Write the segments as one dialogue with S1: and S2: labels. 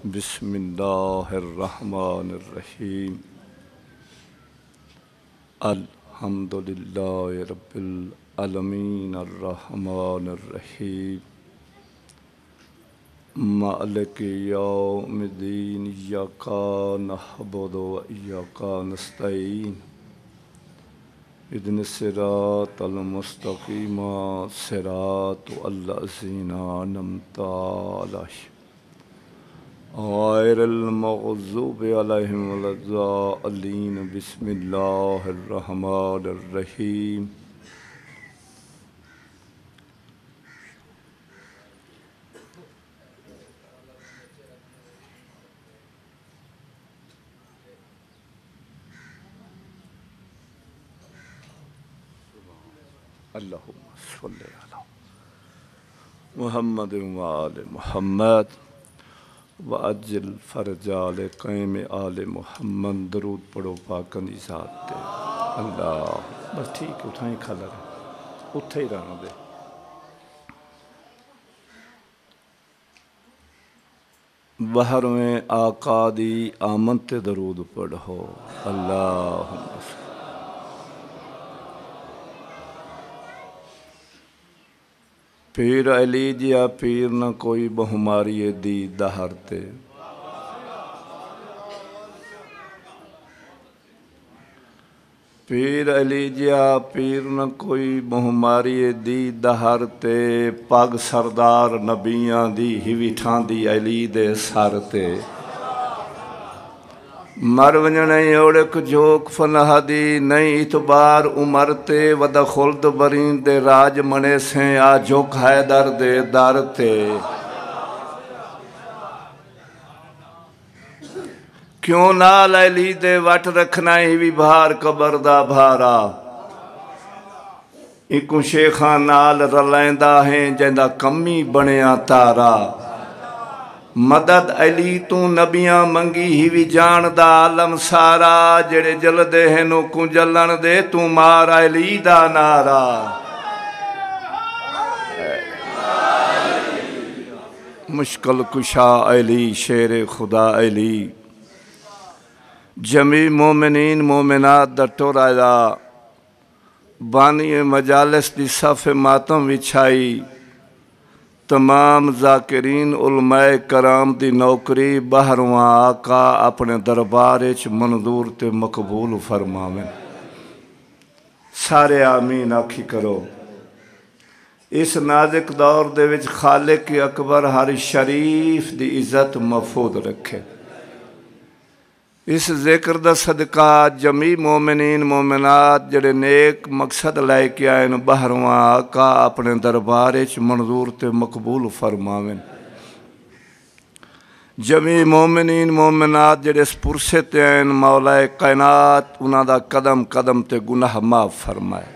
S1: بسم اللہ الرحمن الرحیم الحمدللہ رب العالمین الرحمن الرحیم مالک یوم الدین ایاک نعبد و ایاک نستعین اهدنا الصراط المستقیم صراط الذین انعمت علیہم غیر المغضوب علیہم ولا الضالین بسم اللہ الرحمن الرحیم اللہم صلی علی محمد و آل محمد وعجل فرج آل قیم آل محمد درود پڑھو پاکندی ذات تے اللہ بس ٹھیک اٹھائیں کھالا رہے اتھے ہی رہنا دے بہر میں آقا دی آمد تے درود پڑھو اللہم صلی پیر علی جیا پیر نہ کوئی بہماری دی دہرتے پیر علی جیا پیر نہ کوئی بہماری دی دہرتے پگ سردار نبیاں دی ہی ٹھان دی علی دے سارتے مر ونجنے اوڑک جوک فنہ دی نئی اتبار عمرتے ود خلد برین دے راج منے سے آ جوک حیدر دے دارتے کیوں نال علی دے وٹ رکھنا ہی بھی بھار قبر دا بھارا ایکوں شیخان نال رلائندہ ہیں جیندہ کمی بنیا تارا مدد علی تو نبیاں منگی ہی بھی جان دا عالم سارا جڑے جل دے ہیں نو کو جلن دے تو مار علی دا نارا مشکل کشا علی شیر خدا علی جمی مومنین مومنات دا ٹورائدہ بانی مجالس دی صف ماتم وچھائی تمام ذاکرین علماء کرام دی نوکری بہرواں آقا اپنے دربارچ منظور تے مقبول فرماویں سارے آمین آکھی کرو اس نازک دور دے وچ خالق اکبر ہر شریف دی عزت محفوظ رکھے اس ذکر دا صدقہ جمی مومنین مومنات جڑے نیک مقصد لائے کے آئین بہرواں آقا اپنے دربارچ منظور تے مقبول فرماویں جمی مومنین مومنات جڑے اس پرسے تے آئین مولا کائنات انہاں دا قدم قدم تے گناہ معاف فرمائے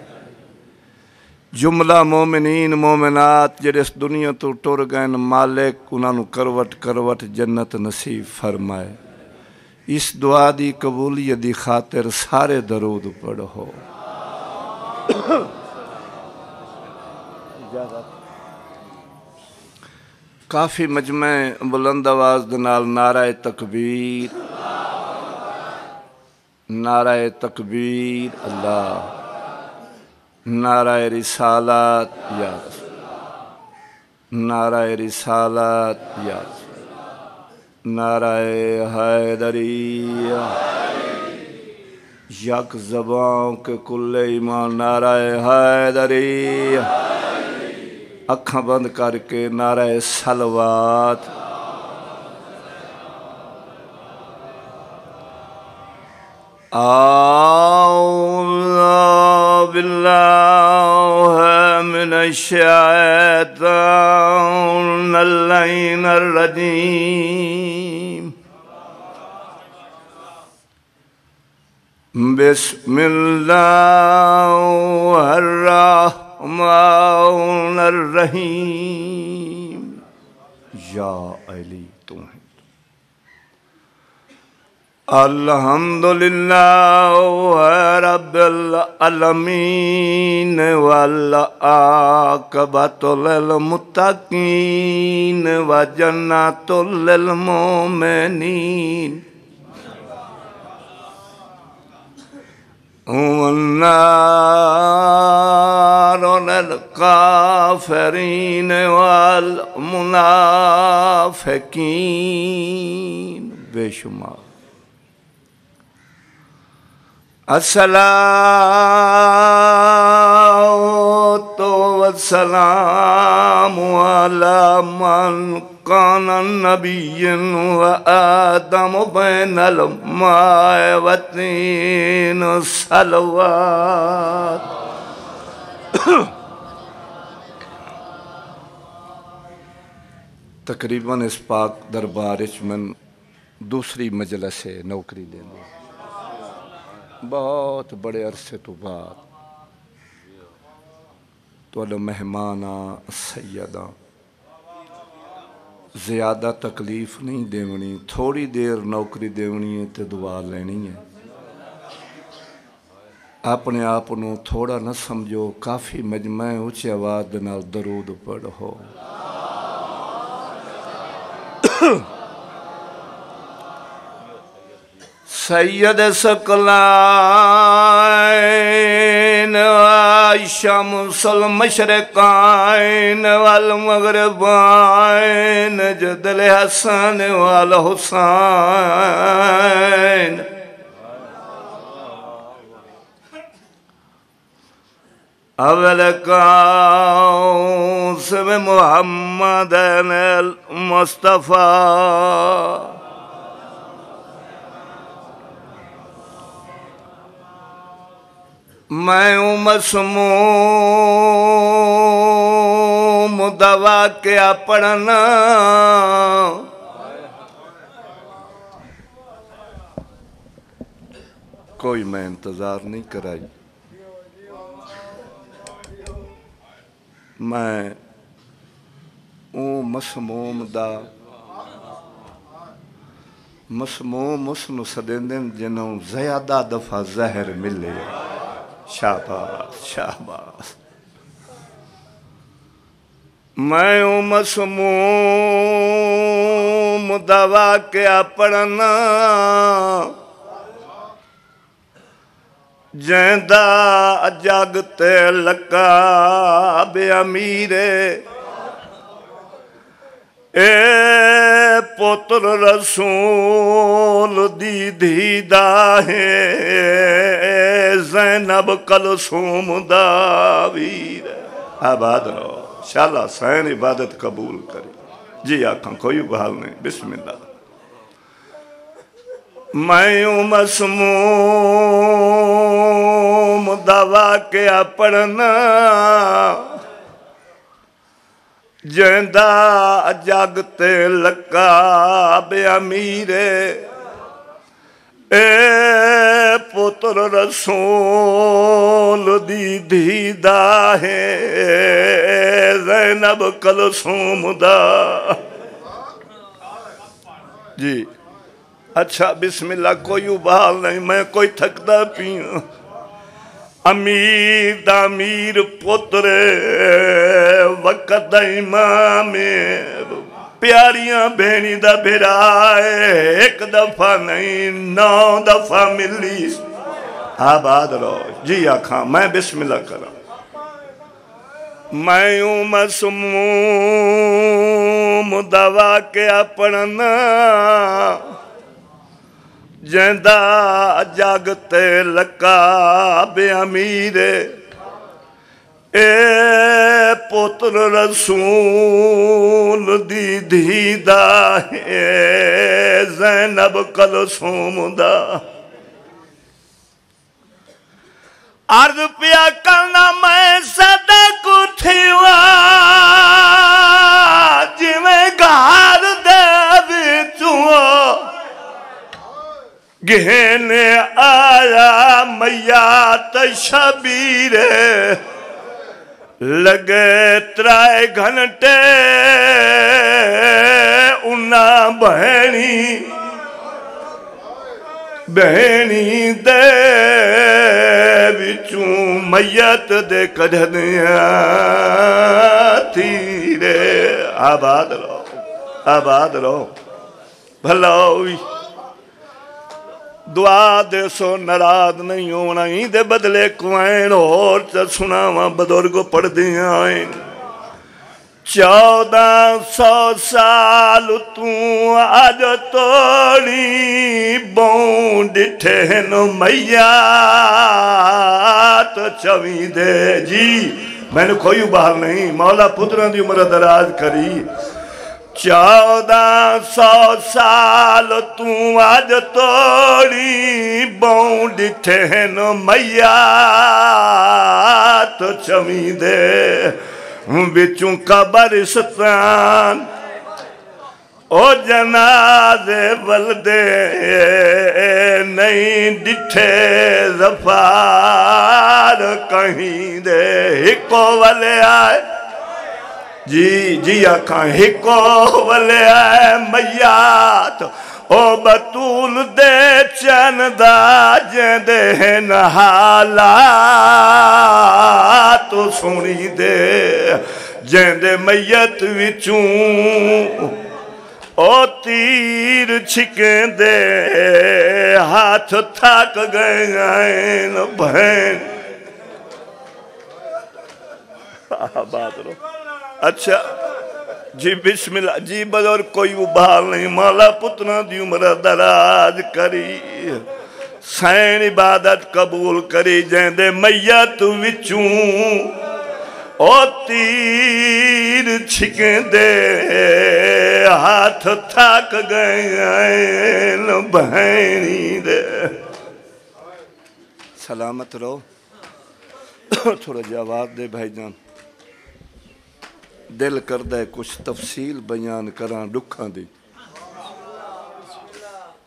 S1: جملہ مومنین مومنات جڑے اس دنیا تو ٹر گئن مالک انہاں نو کروٹ کروٹ جنت نصیب فرمائے اس دعا دی قبولیت دی خاطر سارے درود پڑھو کافی مجمع بلند آواز دنال نعرہ تکبیر نعرہ تکبیر اللہ نعرہ رسالت یا رسول نعرہ رسالت یا رسول نعرہ حیدریہ یک زبان کے کل ایمان نعرہ حیدریہ اکھاں بند کر کے نعرہ صلوات اعوذ باللہ من الشیطان اللعین الرجیم بسم اللہ الرحمن الرحیم یا علی تو ہیں الحمدللہ رب العالمین والعاقبۃ للمتقین وجنات للمؤمنین والنار للکافرین والمنافقین بے شمار الصلاۃ والسلام علی من کان نبی و آدم بین الماء والطین صلوات تقریباً اس پاک دربار من دوسری مجلس سے نوکری لینا بہت بڑے عرصے تو بعد تو مہمانہ سیدہ زیادہ تکلیف نہیں دیونی تھوڑی دیر نوکری دیونی ہے تے دعا لینی ہے اپنے آپ نو تھوڑا نہ سمجھو کافی مجمع اونچی آواز نال درود پڑھو سید ثقلین شمس المشرقین والمغربین جد الحسن والحسین اول قوس محمد المصطفیٰ میں ہوں مسموم دوا کیا پڑھنا کوئی میں انتظار نہیں کرائی میں ہوں مسموم دا مسموم اس نو سدیندن جنہوں زیادہ دفعہ زہر ملے شاباش شاباش میں ہوں مسموم دوا کیا پڑھنا جیندہ جاگتے لقاب امیرے اے پتر رسول دی دیدہ ہے زینب کلثوم داویر آباد رہو انشاءاللہ سین عبادت قبول کرے جی آنکھاں کوئی بحال نہیں بسم اللہ میں ہوں مسموم دوا کیا پڑھنا جیندہ جاگتے لقاب امیرے اے پتر رسول دی دیدہ ہے زینب کلثوم دا جی اچھا بسم اللہ کوئی ابحال نہیں میں کوئی تھکتا پیوں امیر دا امیر پتر وقت دا امام پیاریاں بہنی دا بھرائے ایک دفعہ نہیں 9 دفعہ ملی آباد رہو جی آنکھاں میں بسم اللہ کرا میں ہوں مسموم دوا کیا پڑھنا جیندہ جاگتے لقاب امیرے اے پتر رسول دی دیدہ ہے زینب کلثوم دا عرض پیا کرنا میں صدق اٹھیوا جی میں گھار دے وچوں گہنے آیا میات شبیر لگے 3 گھنٹے انہاں بہنی بہنی دے وچوں میت دے کڈھدیاں تیرے آباد رہو بھلا ہوئی دعا دے سو ناراض نہیں ہونا ہی دے بدلے کوئین اور سناواں بزرگ پڑھ دیاں آئیں 1400 سال تو آج توڑی بون ڈٹھے نو میات چویں دے جی میں نے کوئی بحال نہیں مولا پتران دی عمر دراز کری 1400 سال تو آج توڑی بون ڈٹھے نو میات چویں دے بچوں قبرستان او جنازے ولدے نہیں ڈٹھے زفار کہیں دے ہکو والے آئے جی آکھاں ہکو والے آئے میات او بطول دے چندہ جندے نحالات تو سنی دے جندے میت وچوں او تیر چھکیں دے ہاتھ تھاک گئے گئے بہن آباد رو اچھا جی بسم اللہ جی بزرگ کوئی ابھال نہیں مولا پتنا دی عمر دراز کری سین عبادت قبول کری جیندے میت وچوں او تیر چھکیں دے ہاتھ تھاک گئے بہنی دے سلامت رہو تھوڑا جواب دے بھائی جان دل کردہ ہے کچھ تفصیل بیان کران دکھاں دی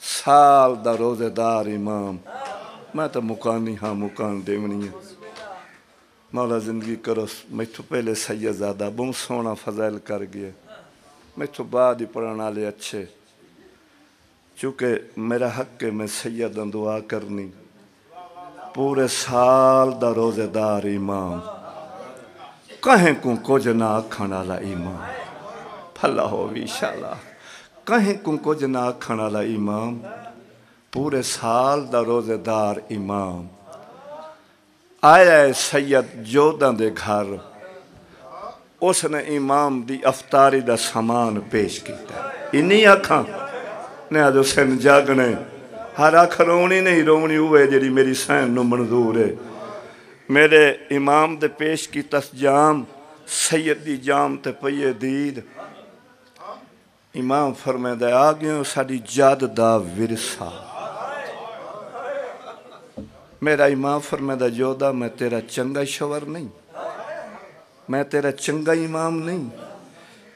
S1: سال دا روزے دار امام میں تو مکانی ہاں مکان دیونی ہے مولا زندگی کرو میں تو پہلے سید زادہ بہت سونا فضائل کر گئے میں تو بعد ہی پڑھنا لے اچھے چونکہ میرا حق ہے میں سیداں دعا کرنی پورے سال دا روزے دار امام کہیں کوں کچھ نہ کھانا لا امام پھلا ہووی شالا کہیں کوں کچھ نہ کھانا لا امام پورے سال دا روزے دار امام آیا ہے سید جوداں دے گھر اس نے امام دی افطاری دا سامان پیش کیتا انہی آکھاں نے آج حسین جاگنے ہر آنکھ رونی نہیں رونی ہوئے جیڑی میری سین نو منظور ہے میرے امام دے پیش کی جام سید دی جام تے پئیے دید امام فرمائے دے آگیوں ساڑی جاد دا ورثہ میرا امام فرمائے دے جودا میں تیرا چنگا شور نہیں میں تیرا چنگا امام نہیں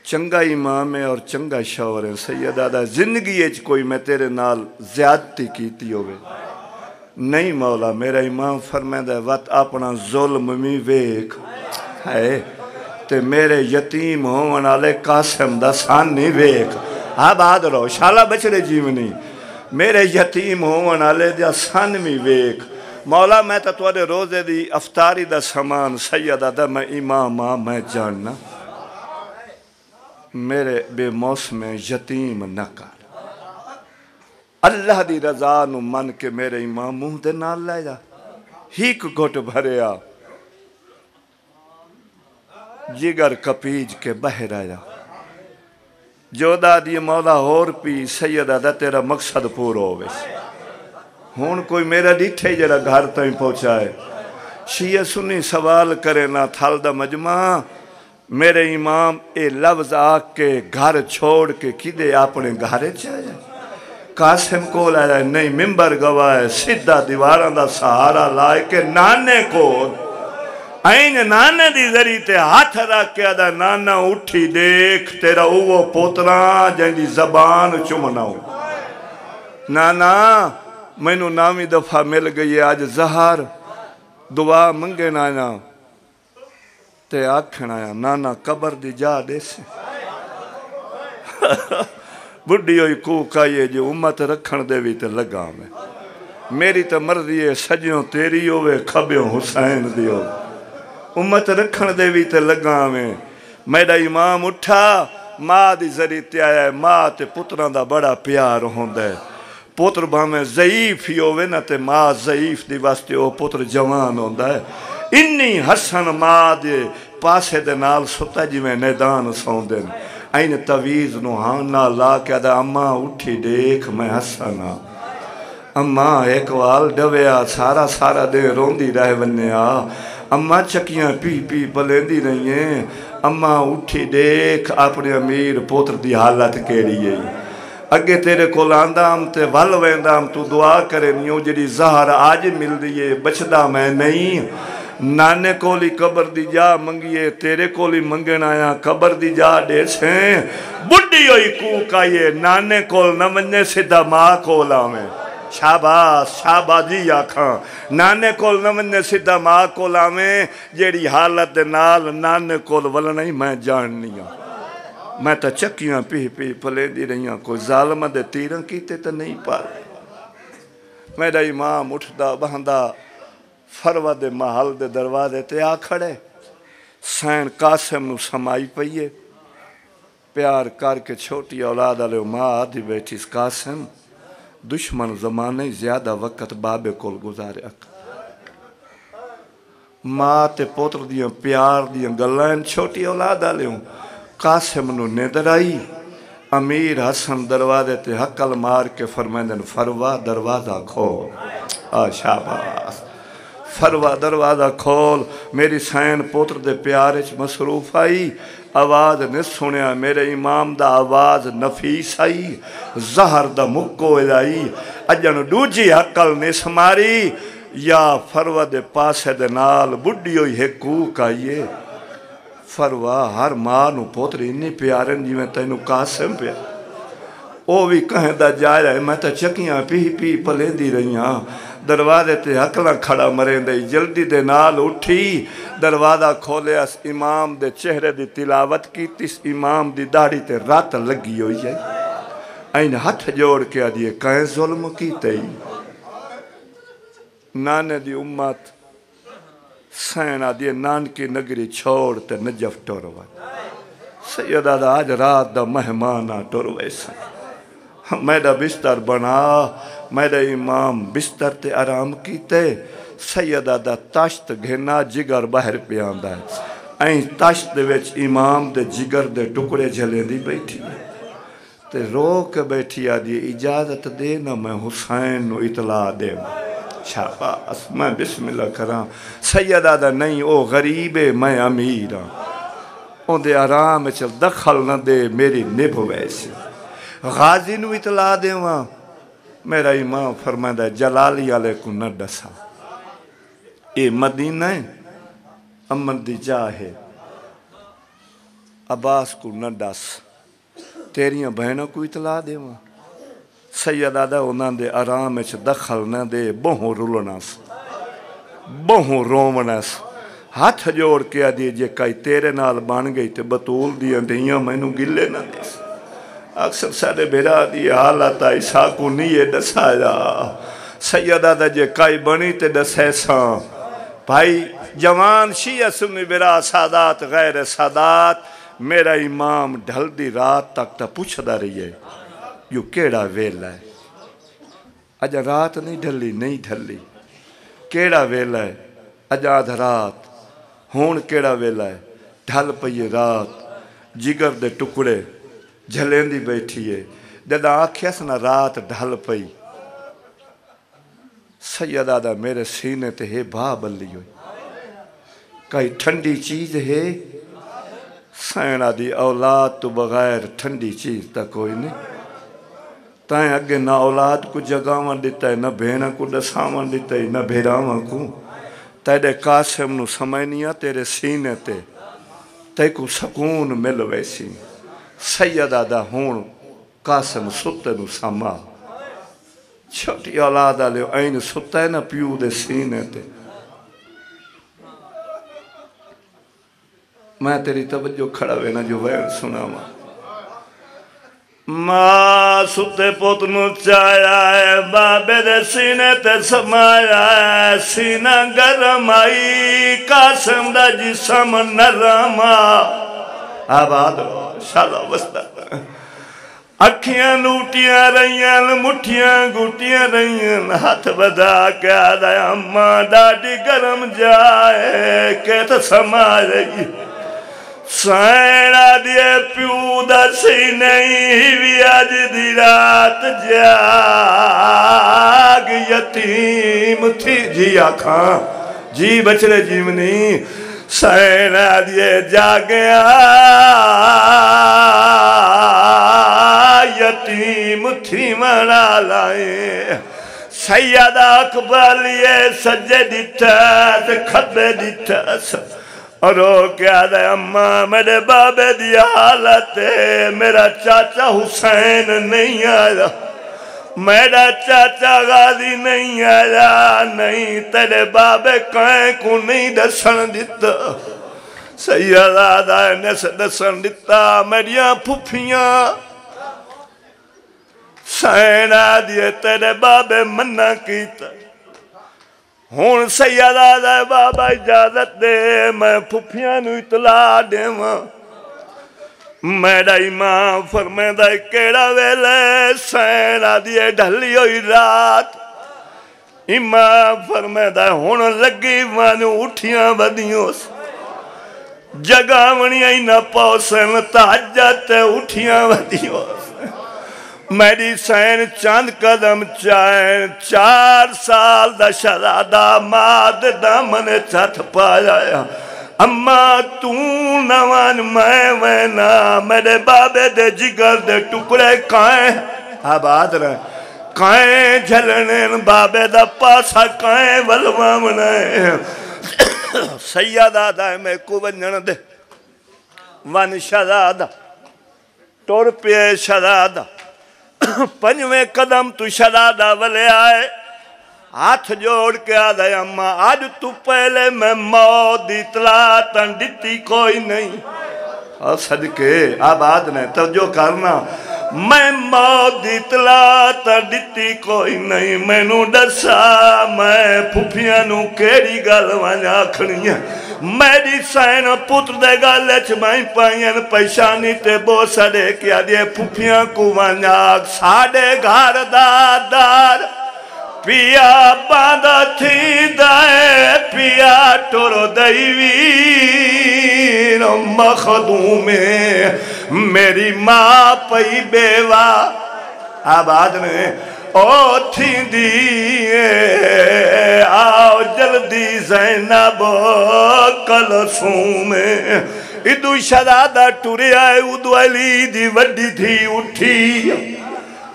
S1: چنگا امام ہے اور چنگا شور ہے سیدہ دا زندگی ہے کوئی میں تیرے نال زیادتی کیتی ہوئے نہیں مولا میرا امام فرمائے دے وقت اپنا ظلم میں ویک ہے تے میرے یتیم ہون آلے قاسم دا سانی ویک آباد رہو شالا بچڑے جیونی میرے یتیم ہون آلے دا سان میں ویک مولا میں تا توڑے روزے دی افطاری دا سامان سیدہ دا میں امام میں جاننا میرے بے موسم یتیم نہ کر اللہ دی رضا نو من کے میرے امام منہ دے نال لے جا ہیک گھٹ بھریا جگر کپیج کے بہر آیا جودا دی مولا اور پی سیدہ دا تیرا مقصد پور ہوئے ہون کوئی میرا ڈیٹھے جرا گھر تائیں پہنچائے شیعہ سنی سوال کرے نہ تھال دا مجمع میرے امام اے لفظ آگ کے گھر چھوڑ کے کدے اپنے گھرے چاہے قاسم کو لائے نہیں ممبر گوائے سدھا دیواران دا سہارا لائے کے نانے کو این نانے دی ذریعے تے ہاتھ رکھ کے آدھا نانا اٹھی دیکھ تیرا اوہ پوتران جن دی زبان چمناؤ نانا میں نو نامی دفعہ مل گئی آج زہار دعا منگے نانا تے آکھن آیا نانا قبر دی جا دے سے بڑھی ہوئی کوکا یہ جو امت رکھن دے بھی تے لگا میں میری تو مرضی ہے سجیوں تیری ہوئے کھبیوں حسین دیو امت رکھن دے بھی تے لگاں میں میرا امام اٹھا ماں دی ذریعے تے آیا ہے ماں تے پتران دا بڑا پیار ہوندہ ہے پتر بھامیں ضعیف ہی ہوئے نا تے ماں ضعیف دی واسطے او پتر جوان ہوندہ ہے انی حسن ماں دے پاسے دے نال ستا جی میں نیدان سوندن این تویز نوحانا لا کے دا اماں اٹھی دیکھ میں حسنا اماں ایک وال ڈویا سارا دے روندی رہ ونیا اماں چکیاں پی پی پلیندی رہی ہیں اماں اٹھی دیکھ اپنے امیر پوتر دی حالت کیڑی ہے اگے تیرے کو لاندام تے ول ویندام تو دعا کرے نیو جڑی زہر آج مل دیئے بچدا میں نہیں نانے کولی قبر دی جا منگیے تیرے کولی منگن آیا قبر دی جا دے چھیں بڑی ہوئی کوک آئیے نانے کول نہ مننے سدھا ماں کولا میں شاباز جی آکھاں نانے کول نہ مننے سدھا ماں کولا میں جیڑی حالت نال نانے کول ولنا ہی میں جاننی ہوں میں تا چکیاں پی پی پلے دی رہیاں کوئی ظالمہ دے تیرن کیتے تا نہیں پارے میرا امام اٹھدا بہندہ فروا دے محل دے دروازے تے آ کھڑے سین قاسم نو سمائی پئیے پیار کر کے چھوٹی اولاد علیہ ماں آدھی بیٹھی اس قاسم دشمن زمانے زیادہ وقت بابے کول گزارے ماں تے پوتر دیاں پیار دیاں گلائن چھوٹی اولاد علیہ قاسم نو نیدر آئی امیر حسن دروازے تے حقل مار کے فرمائندن فروا دروازہ کھول شاباس فروا دروازہ کھول میری سین پوتر دے پیارچ مصروف آئی آواز نے سنیا میرے امام دا آواز نفیس آئی زہر دا مکو الائی اجن دوجی حقل نے سماری یا فروا دے پاسے دے نال بڑی ہوئی حقوق آئیے فروا ہر ماں نو پوتری انی پیارن جی میں تینو قاسم پیا او بھی کہیں دا جائے رہے میں تا چکیاں پی پی پلیں دی رہیاں دروازے تے حقلہ کھڑا مریں دے جلدی دے نال اٹھی دروازہ کھولے اس امام دے چہرے دی تلاوت کی تیس امام دی داڑھی تے رات لگی ہوئی ہے این ہتھ جوڑ کے آدھئے کہیں ظلم کی تے نانے دی امت سین آدھئے نان کی نگری چھوڑ تے نجف ٹوروا سیدہ دا آج رات دا مہمانہ ٹوروے سن میرا بستر بنا میرا امام بستر تے آرام کیتے سیدہ دا تاشت گھنا جگر باہر پیاندہ ہے این تاشت دے ویچ امام دے جگر دے ٹکڑے جھلے دی بیٹھی تے رو کے بیٹھی آدھی اجازت دے نا میں حسین نو اطلاع دے شاباس میں بسم اللہ کراں سیدہ دا نہیں او غریبے میں امیراں اون دے آرام چل دخل نہ دے میری نبھ ویسے غازی نو اطلاع دے وہاں میرا امام فرمائدہ جلالی علیہ کو نہ ڈسا اے مدینہ ہے امن دی جاہے عباس کو نہ ڈس تیریاں بہنوں کو اطلاع دے وہاں سیدہ دا انہاں دے آرام اچھ دخل نہ دے بہوں رولناس بہوں رومناس ہاتھ جوڑ کے آدھی جے کئی تیرے نال بان گئی تے بطول دیاں دیاں میں نو گلے نہ دیس اکثر سارے بھیرا دی حالت آئی ساکو نیے دسا جا سیدہ دا جے کئی بنی تے دسے ساں بھائی جوان شیعہ سنی بھیرا سادات غیر سادات میرا امام ڈھل دی رات تک تا پوچھ دا رہی ہے یو کیڑا ویلا ہے اجا رات نہیں ڈھلی کیڑا ویلا ہے اجا آدھ رات ہون کیڑا ویلا ہے ڈھل پئیے رات جگر دے ٹکڑے جھلیں دی بیٹھی ہے جدا آنکھیں سنا رات ڈھل پئی سیدہ دا میرے سینے تے ہے بھا بلی ہوئی کئی ٹھنڈی چیز ہے سینہ دی اولاد تو بغیر ٹھنڈی چیز تا کوئی نہیں تائیں اگے نہ اولاد کو جگاوان دیتا ہے نہ بھینا کو ڈساوان دیتا ہے نہ بھیراوان کو تیرے قاسم نو سمینیا تیرے سینے تے تے کو سکون مل ویسی سیدہ دا ہون قاسم ستے نو سما چھوٹی اولاد آلے این ستے نہ پیو دے سینے تے میں تیری توجہ کھڑا وینا جو وین سنا ماں ماں ستے پوت نو چایا ہے بابے دے سینے تے سمایا ہے سینہ گرم آئی قاسم دا جسم نرم آباد رو شالا وسطہ اکھیاں لوٹیاں رہیاں مٹھیاں گوٹیاں رہیاں ہاتھ بدا کے آدھا اماں ڈاڈی گرم جائے کہ تو سما رہی سائنہ دیے پیو دا سینہی بھی آج دی رات جاگ یتیم تھی جی آکھاں جی بچڑے جیونی سائنہ دیے جاگیا یتیم تھی منا لائیں سیدہ اقبالیے سجے دیتا کھبے دیتا اور وہ کیا دے اماں میرے بابے دی حالت ہے میرا چاچا حسین نہیں آیا میرا چاچا غازی نہیں آیا نہیں تیرے بابے کہیں کو نہیں دسن دیتا سیدہ دائے نے سے دسن دیتا میریاں پھوپیاں سینہ دیے تیرے بابے منع کیتا ہون سیدہ دائے بابا اجازت دے میں پھوپیاں نو اطلاع دے ماں میرا امام فرمائے دائے کیڑا ویلے سینہ دیے ڈھلی ہوئی رات امام فرمائے دائے ہون لگی مانو اٹھیاں بدیوں سے جگہ منیاں ہی نہ پوسن تحجت اٹھیاں بدیوں سے میری سین چاند قدم چائیں 4 سال دا شہزادہ ماد دامن چھت پایا اماں تو نوان میں نا میرے بابے دے جگر دے ٹکڑے کائیں آباد رہے کائیں جھلنین بابے دا پاسا کائیں ولوامنے سیدہ دائے میں کو بنجن دے ون شہزادہ ٹور پہ شہزادہ پنجویں قدم تو شہزادہ ولے آئے ہاتھ جوڑ کے آدھے اماں آج تو پہلے میں موت اطلاع تن دیتی کوئی نہیں اور صدقے آباد نے توجہ کرنا میں موت اطلاع تن دیتی کوئی نہیں میں نو ڈسا میں پھوپیاں نو کیڑی گل وانیا کھڑی ہیں میری سین پتر دے گالے چمائیں پائیں پیشانی تے بو سڑے کیا دیے پھوپیاں کو وانیا ساڑے گھر دار پیا باندھا تھی دائے پیا ٹورو دیوی مخدوم میں میری ماں پئی بیوہ آباد میں او تھی دیئے آؤ جلدی زینب کلسوں میں ادو شہزادہ ٹورے آئے ادو علی دی وڈی تھی اٹھی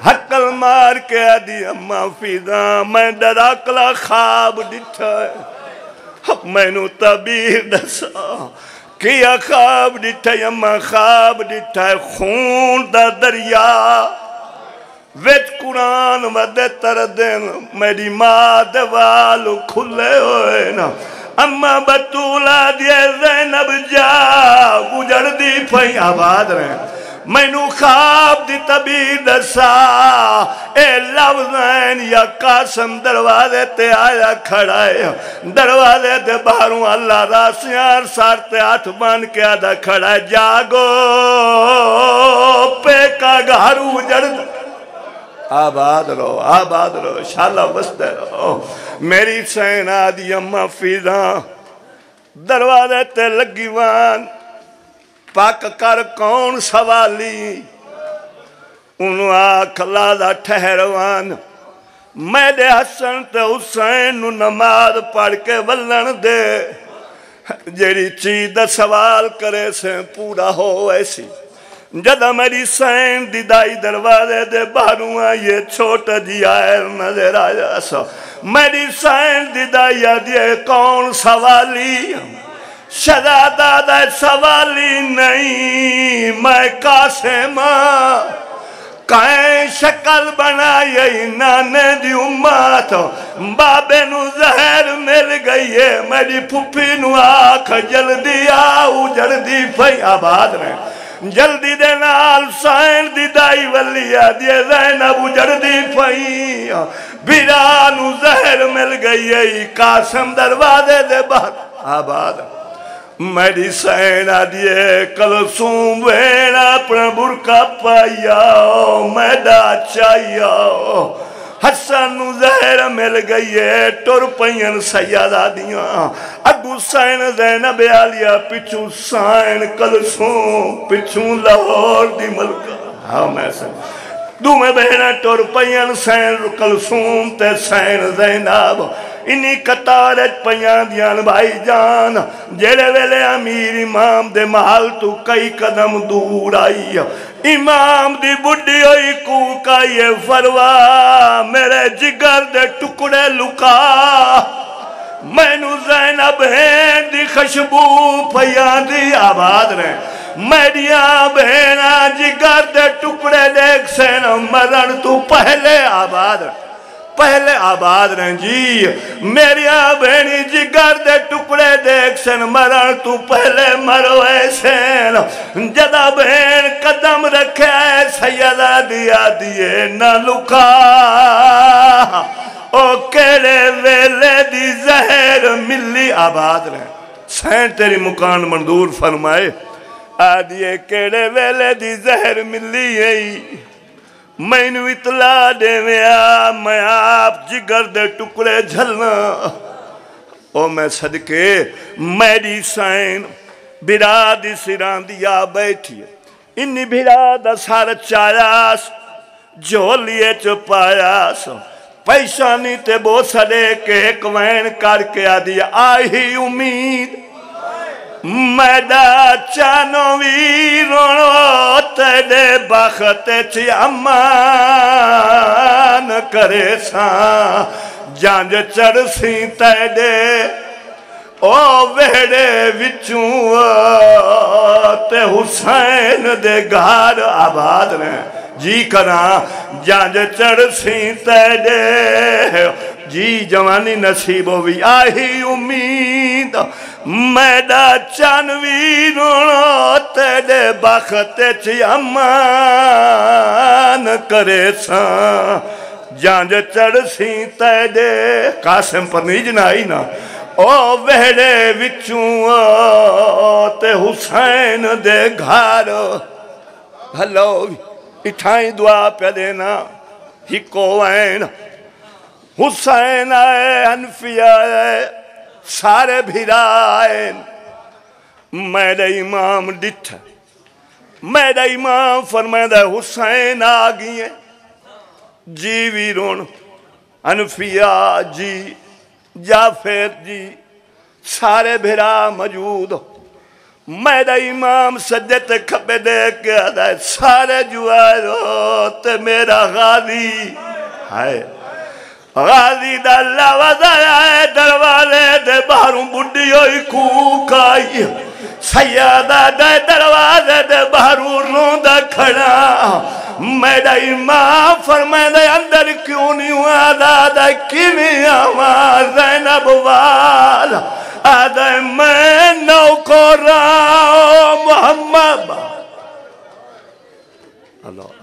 S1: حقل مار کے آدھی اماں فیضا میں ڈراکلا خواب ڈٹھا ہے میں نو تعبیر دسا کیا خواب ڈٹھا ہے اماں خواب ڈٹھا ہے خون دا دریا ویچ قرآن ودے تردین میری ماں دوالو کھلے ہوئے نا اماں بطولہ دیے زینب جا گجر دی پھئی آباد رہے میں نو خواب دی تعبیر دسا اے لفظین یا قاسم دروازے تے آیا کھڑائے دروازے تے باہروں اللہ راسیان سارتے ہاتھ بان کے آدھا کھڑائے جاگو پے کا گھارو جڑ آباد رو شالا بستے رو میری سین آدھی اماں فیضاں دروازے تے لگی وان پاک کر کون سوالی انہوں آکھ لادا ٹھہروان میرے حسن تے حسین نو نماز پڑھ کے ولن دے جیڑی چیز سوال کرے سے پورا ہو ایسی جدہ میری سین دی دائی دروازے دے باہروں آئیے چھوٹا جی آئے نظر آیا سا میری سین دی دائی آدھے کون سوالی شہزادہ دے سوالی نہیں میں قاسم کائیں شکل بنائی نانے دی امات بابے نو زہر مل گئی ہے میری پھوپی نو آکھ جلدی آؤ جلدی پھئی آباد رہے جلدی دے نال سائن دی دائی ولی آدھی زینب اجڑ دی پئی بھیرانو زہر مل گئی ہے قاسم دروازے دے باہر آباد میری سین آدھیے کلثوم ویڑا اپنا برکا پائیا میڈا چاہیا حسن زہر مل گئی ہے ٹر پین سیادہ دیاں اگو سین زینب آلیا پچھو سین کلثوم پچھو لاہور دی ملکہ ہاں میں سن دو میں بہنہ ٹر پین سین کلثوم تے سین زینب انہی کتارت پیان دیان بھائی جان جیڑے ویلے امیر امام دے محل تو کئی قدم دور آئی امام دی بڑی ہوئی کوکا یہ فروا میرے جگر دے ٹکڑے لکا میں نو زینب ہیں دی خشبو پیان دی آباد رہے میڈیاں بہنہ جگر دے ٹکڑے دیکھ سین مرن تو پہلے آباد رہے پہلے آباد رہیں جی میری بہنی جگر دے ٹکڑے دیکھ سن مرن تو پہلے مروے سین جدہ بہن قدم رکھے سیدہ دیا دیئے نہ لکا او کیڑے ویلے دی زہر ملی آباد رہیں سین تیری مکان مندور فرمائے آدھیے کیڑے ویلے دی زہر ملی ہے میں نو اطلاع دے میں آپ جگر دے ٹکڑے جھلنا او میں صدقے میری سائن برادی سران دیا بیٹھی ہے انہی برادہ سارا چایاس جھولیے چپایاس پیشانی تے بو سڑے کے ایک وین کر کے آدیا آئی امید میڈا چانوی رونو تیڑے بخت چی امان کرے ساں جانج چڑسی تیڑے او ویڑے وچوں تے حسین دے گھار آباد رہیں جی کراں جانج چڑسی تیڑے جی جوانی نصیب ہوئی آئی امید میڈا چانوی رونو تیڑے بخت چی امان کرے ساں جانج چڑسی تیڑے قاسم پر نہیں جنائی نا او ویڑے وچوں تے حسین دے گھار ہلو اٹھائیں دعا پہ دینا ہکو وین حسین آئے حنفی آئے سارے بھیرائے میرے امام ڈٹھ میرے امام فرمائدہ حسین آگئے جی ویرون حنفیہ جی جعفر جی سارے بھیرا موجود میرا امام سجدے کھپے دیکھ کے آدھا ہے سارے جوائے تے میرا غازی ہائے غازی دا اللہ وضایا ہے دروازے دے باہروں بڑی ہوئی کوک آئی سیادہ دے دروازے دے باہروں روندہ کھڑا میرا امام فرمائے دے اندر کیوں نہیں ہوا آدھا کیویں آواز زینب والا آدھا میں نوکر محمد اللہ